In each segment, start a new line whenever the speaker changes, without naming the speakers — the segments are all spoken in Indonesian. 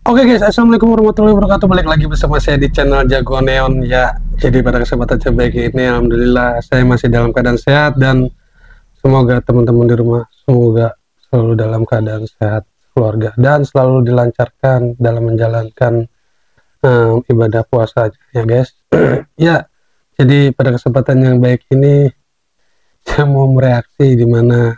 Oke guys, assalamualaikum warahmatullahi wabarakatuh. Balik lagi bersama saya di channel Jagoan Neon ya. Jadi pada kesempatan sebaik ini, alhamdulillah saya masih dalam keadaan sehat dan semoga teman-teman di rumah semoga selalu dalam keadaan sehat keluarga dan selalu dilancarkan dalam menjalankan ibadah puasa ya guys. Ya, jadi pada kesempatan yang baik ini saya mau mereaksi di mana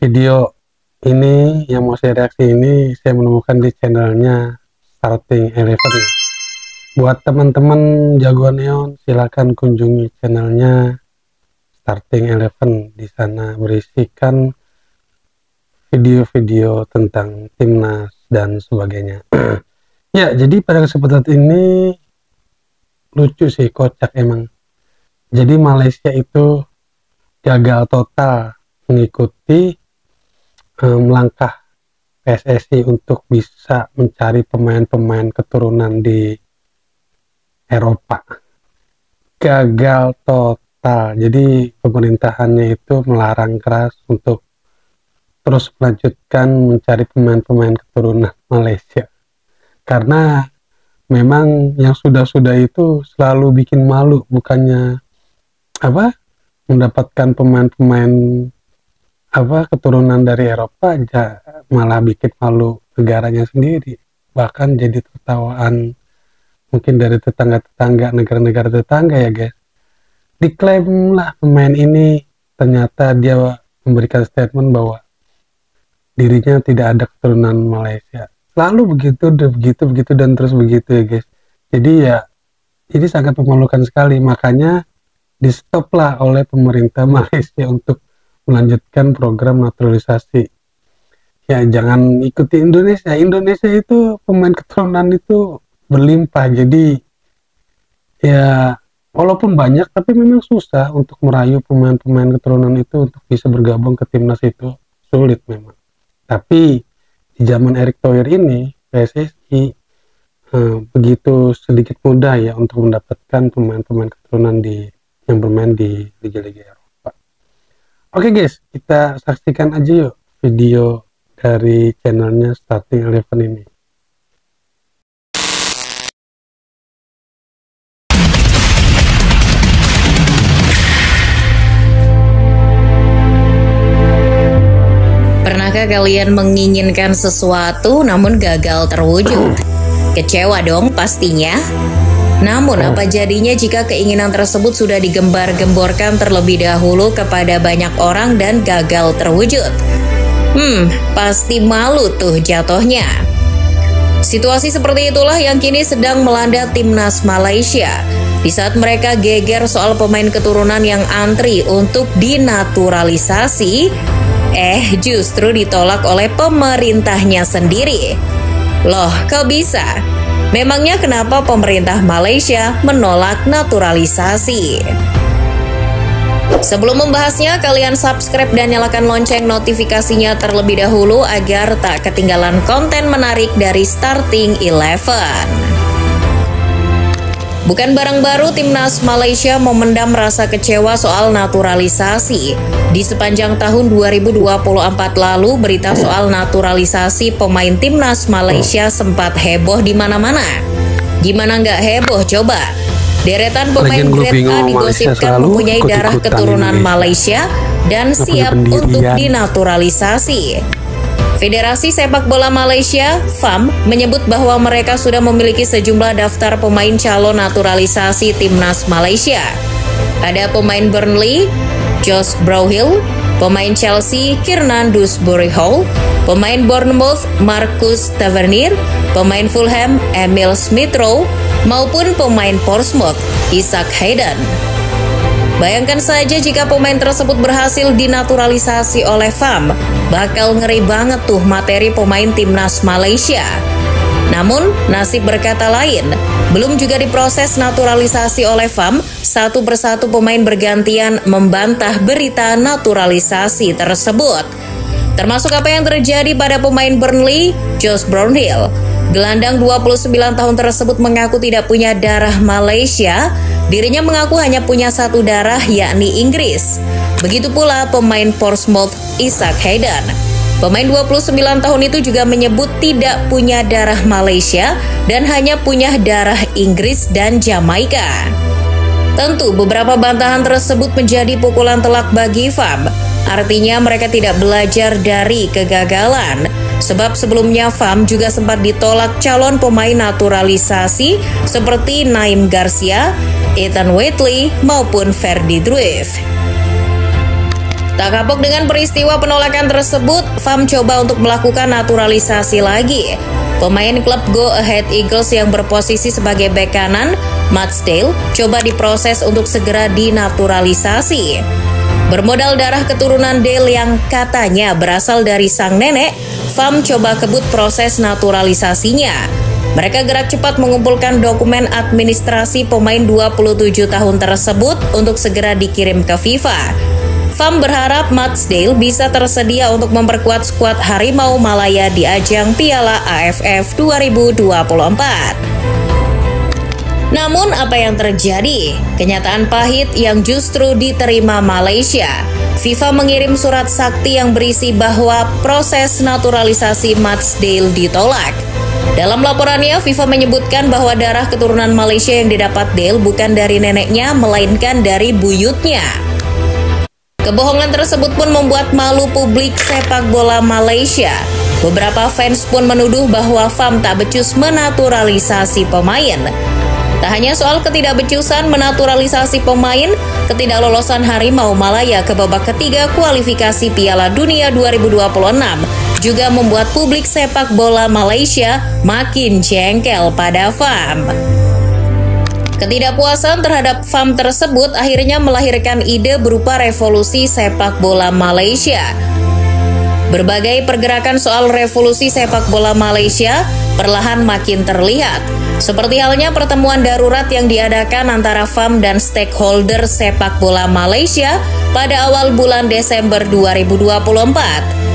video ini yang mau saya reaksi ini saya menemukan di channelnya Starting Eleven. Buat teman-teman Jagoan Neon, silakan kunjungi channelnya Starting Eleven. Di sana berisikan video-video tentang timnas dan sebagainya. Ya, jadi pada kesempatan ini lucu sih, kocak emang. Jadi Malaysia itu gagal total mengikuti melangkah PSSI untuk bisa mencari pemain-pemain keturunan di Eropa. Gagal total. Jadi pemerintahannya itu melarang keras untuk terus melanjutkan mencari pemain-pemain keturunan Malaysia. Karena memang yang sudah-sudah itu selalu bikin malu, bukannya mendapatkan pemain-pemain keturunan dari Eropa aja malah bikin malu negaranya sendiri, bahkan jadi tertawaan mungkin dari tetangga-tetangga, negara-negara tetangga ya guys. Diklaim lah pemain ini, ternyata dia memberikan statement bahwa dirinya tidak ada keturunan Malaysia. Selalu begitu dan terus begitu ya guys. Jadi ya ini sangat memalukan sekali, makanya di stop lah oleh pemerintah Malaysia untuk melanjutkan program naturalisasi. Ya jangan ikuti Indonesia. Indonesia itu pemain keturunan itu berlimpah. Jadi ya walaupun banyak tapi memang susah untuk merayu pemain-pemain keturunan itu untuk bisa bergabung ke timnas itu. Sulit memang. Tapi di zaman Erick Thohir ini PSSI begitu sedikit mudah ya untuk mendapatkan pemain-pemain keturunan yang bermain di Liga-Liga Eropa. Oke guys, kita saksikan aja yuk video dari channelnya Starting Eleven ini.
Pernahkah kalian menginginkan sesuatu namun gagal terwujud? Kecewa dong pastinya. Namun apa jadinya jika keinginan tersebut sudah digembar-gemborkan terlebih dahulu kepada banyak orang dan gagal terwujud? Pasti malu tuh jatuhnya. Situasi seperti itulah yang kini sedang melanda timnas Malaysia. Di saat mereka geger soal pemain keturunan yang antri untuk dinaturalisasi, justru ditolak oleh pemerintahnya sendiri. Loh, kok bisa? Memangnya kenapa pemerintah Malaysia menolak naturalisasi? Sebelum membahasnya, kalian subscribe dan nyalakan lonceng notifikasinya terlebih dahulu agar tak ketinggalan konten menarik dari Starting Eleven. Bukan barang baru timnas Malaysia memendam rasa kecewa soal naturalisasi. Di sepanjang tahun 2024 lalu, berita soal naturalisasi pemain timnas Malaysia sempat heboh di mana-mana. Gimana nggak heboh coba? Deretan pemain grade A digosipkan mempunyai darah keturunan Malaysia dan siap untuk dinaturalisasi. Federasi Sepak Bola Malaysia, FAM, menyebut bahwa mereka sudah memiliki sejumlah daftar pemain calon naturalisasi timnas Malaysia. Ada pemain Burnley, Josh Brownhill, pemain Chelsea, Kiernan Dewsbury Hall, pemain Bournemouth, Marcus Tavernier, pemain Fulham, Emil Smith-Rowe, maupun pemain Portsmouth, Isaac Hayden. Bayangkan saja jika pemain tersebut berhasil dinaturalisasi oleh FAM, bakal ngeri banget tuh materi pemain timnas Malaysia. Namun, nasib berkata lain. Belum juga diproses naturalisasi oleh FAM, satu persatu pemain bergantian membantah berita naturalisasi tersebut. Termasuk apa yang terjadi pada pemain Burnley, Josh Brownhill. Gelandang 29 tahun tersebut mengaku tidak punya darah Malaysia. Dirinya mengaku hanya punya satu darah, yakni Inggris. Begitu pula pemain Portsmouth, Isaac Hayden. Pemain 29 tahun itu juga menyebut tidak punya darah Malaysia dan hanya punya darah Inggris dan Jamaika. Tentu beberapa bantahan tersebut menjadi pukulan telak bagi Fam. Artinya mereka tidak belajar dari kegagalan. Sebab sebelumnya Fam juga sempat ditolak calon pemain naturalisasi seperti Naim Garcia, Ethan Waitley maupun Ferdy Druif. Tak kapok dengan peristiwa penolakan tersebut, Fam coba untuk melakukan naturalisasi lagi. Pemain klub Go Ahead Eagles yang berposisi sebagai bek kanan, Matsdale, coba diproses untuk segera dinaturalisasi. Bermodal darah keturunan Dale yang katanya berasal dari sang nenek, Fam coba kebut proses naturalisasinya. Mereka gerak cepat mengumpulkan dokumen administrasi pemain 27 tahun tersebut untuk segera dikirim ke FIFA. Fam berharap Matsdale bisa tersedia untuk memperkuat skuad Harimau Malaya di ajang Piala AFF 2024. Namun apa yang terjadi? Kenyataan pahit yang justru diterima Malaysia. FIFA mengirim surat sakti yang berisi bahwa proses naturalisasi Matsdale ditolak. Dalam laporannya, FIFA menyebutkan bahwa darah keturunan Malaysia yang didapat Dale bukan dari neneknya, melainkan dari buyutnya. Kebohongan tersebut pun membuat malu publik sepak bola Malaysia. Beberapa fans pun menuduh bahwa Fam tak becus menaturalisasi pemain. Tak hanya soal ketidakbecusan menaturalisasi pemain, ketidaklolosan Harimau Malaya ke babak ketiga kualifikasi Piala Dunia 2026 juga membuat publik sepak bola Malaysia makin jengkel pada Fam. Ketidakpuasan terhadap Fam tersebut akhirnya melahirkan ide berupa revolusi sepak bola Malaysia. Berbagai pergerakan soal revolusi sepak bola Malaysia perlahan makin terlihat. Seperti halnya pertemuan darurat yang diadakan antara Fam dan stakeholder sepak bola Malaysia pada awal bulan Desember 2024.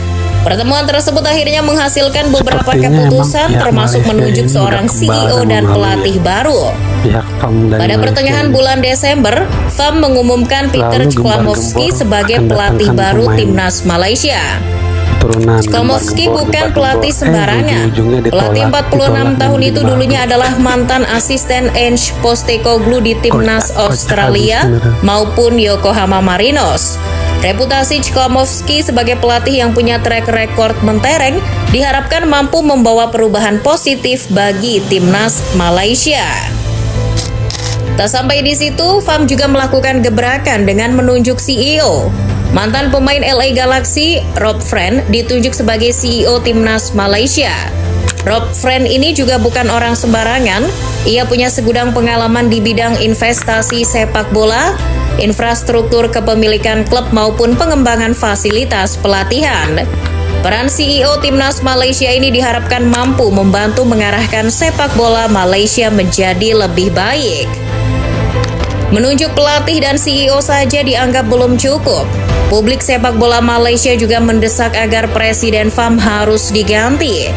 Pertemuan tersebut akhirnya menghasilkan beberapa keputusan termasuk menunjuk seorang CEO dan pelatih baru. Pada pertengahan bulan Desember, Fam mengumumkan Peter Cklamovski sebagai pelatih baru timnas Malaysia. Cklamovski bukan pelatih sembarangan. Pelatih 46 tahun itu dulunya adalah mantan asisten Ange Postecoglou di timnas Australia maupun Yokohama Marinos. Reputasi Cklamovski sebagai pelatih yang punya track record mentereng diharapkan mampu membawa perubahan positif bagi timnas Malaysia. Tak sampai di situ, Fam juga melakukan gebrakan dengan menunjuk CEO. Mantan pemain LA Galaxy, Rob Friend, ditunjuk sebagai CEO timnas Malaysia. Rob Friend ini juga bukan orang sembarangan. Ia punya segudang pengalaman di bidang investasi sepak bola, infrastruktur kepemilikan klub maupun pengembangan fasilitas pelatihan. Peran CEO timnas Malaysia ini diharapkan mampu membantu mengarahkan sepak bola Malaysia menjadi lebih baik. Menunjuk pelatih dan CEO saja dianggap belum cukup. Publik sepak bola Malaysia juga mendesak agar Presiden Fam harus diganti.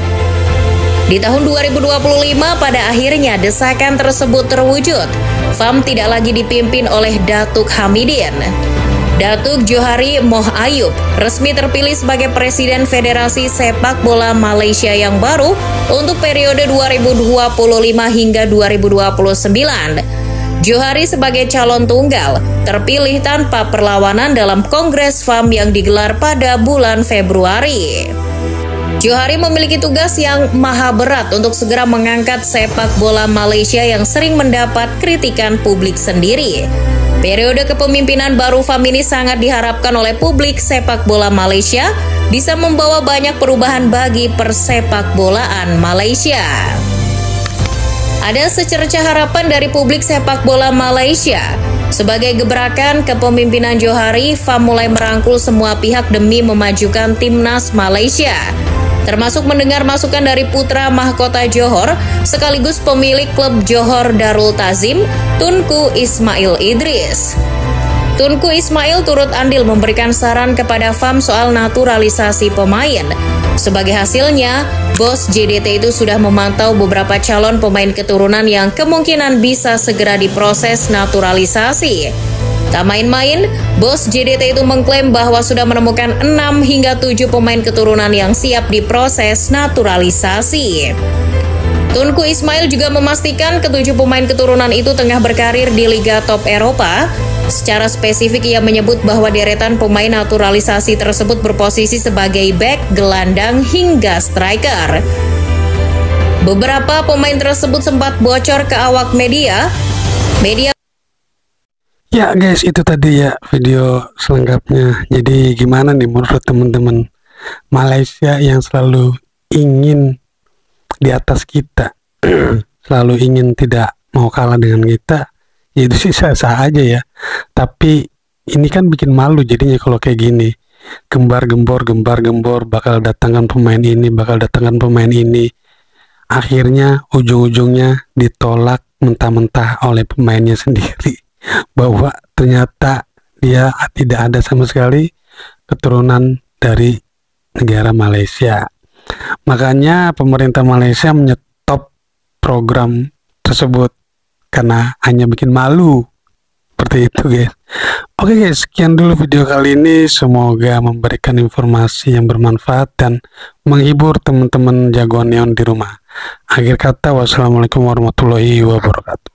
Di tahun 2025 pada akhirnya desakan tersebut terwujud. Fam tidak lagi dipimpin oleh Datuk Hamidin. Datuk Johari Moh Ayub resmi terpilih sebagai Presiden Federasi Sepak Bola Malaysia yang baru untuk periode 2025 hingga 2029. Johari sebagai calon tunggal terpilih tanpa perlawanan dalam Kongres Fam yang digelar pada bulan Februari. Johari memiliki tugas yang maha berat untuk segera mengangkat sepak bola Malaysia yang sering mendapat kritikan publik sendiri. Periode kepemimpinan baru Fam ini sangat diharapkan oleh publik sepak bola Malaysia bisa membawa banyak perubahan bagi persepak bolaan Malaysia. Ada secercah harapan dari publik sepak bola Malaysia. Sebagai gebrakan kepemimpinan Johari, Fam mulai merangkul semua pihak demi memajukan timnas Malaysia, termasuk mendengar masukan dari putra mahkota Johor sekaligus pemilik klub Johor Darul Tazim, Tunku Ismail Idris. Tunku Ismail turut andil memberikan saran kepada Fam soal naturalisasi pemain. Sebagai hasilnya, bos JDT itu sudah memantau beberapa calon pemain keturunan yang kemungkinan bisa segera diproses naturalisasi. Tak main-main, bos JDT itu mengklaim bahwa sudah menemukan 6 hingga 7 pemain keturunan yang siap diproses naturalisasi. Tunku Ismail juga memastikan ketujuh pemain keturunan itu tengah berkarir di Liga Top Eropa. Secara spesifik ia menyebut bahwa deretan pemain naturalisasi tersebut berposisi sebagai bek, gelandang, hingga striker. Beberapa pemain tersebut sempat bocor ke awak media.
Ya guys, itu tadi ya video selengkapnya. Jadi gimana nih menurut teman-teman Malaysia yang selalu ingin di atas kita, selalu ingin tidak mau kalah dengan kita, ya itu sih sah-sah aja ya. Tapi ini kan bikin malu jadinya kalau kayak gini, gembar-gembor bakal datangkan pemain ini, akhirnya ujung-ujungnya ditolak mentah-mentah oleh pemainnya sendiri bahwa ternyata dia tidak ada sama sekali keturunan dari negara Malaysia. Makanya pemerintah Malaysia menyetop program tersebut karena hanya bikin malu. Seperti itu guys. Oke guys, sekian dulu video kali ini. Semoga memberikan informasi yang bermanfaat dan menghibur teman-teman jagoan neon di rumah. Akhir kata, wassalamualaikum warahmatullahi wabarakatuh.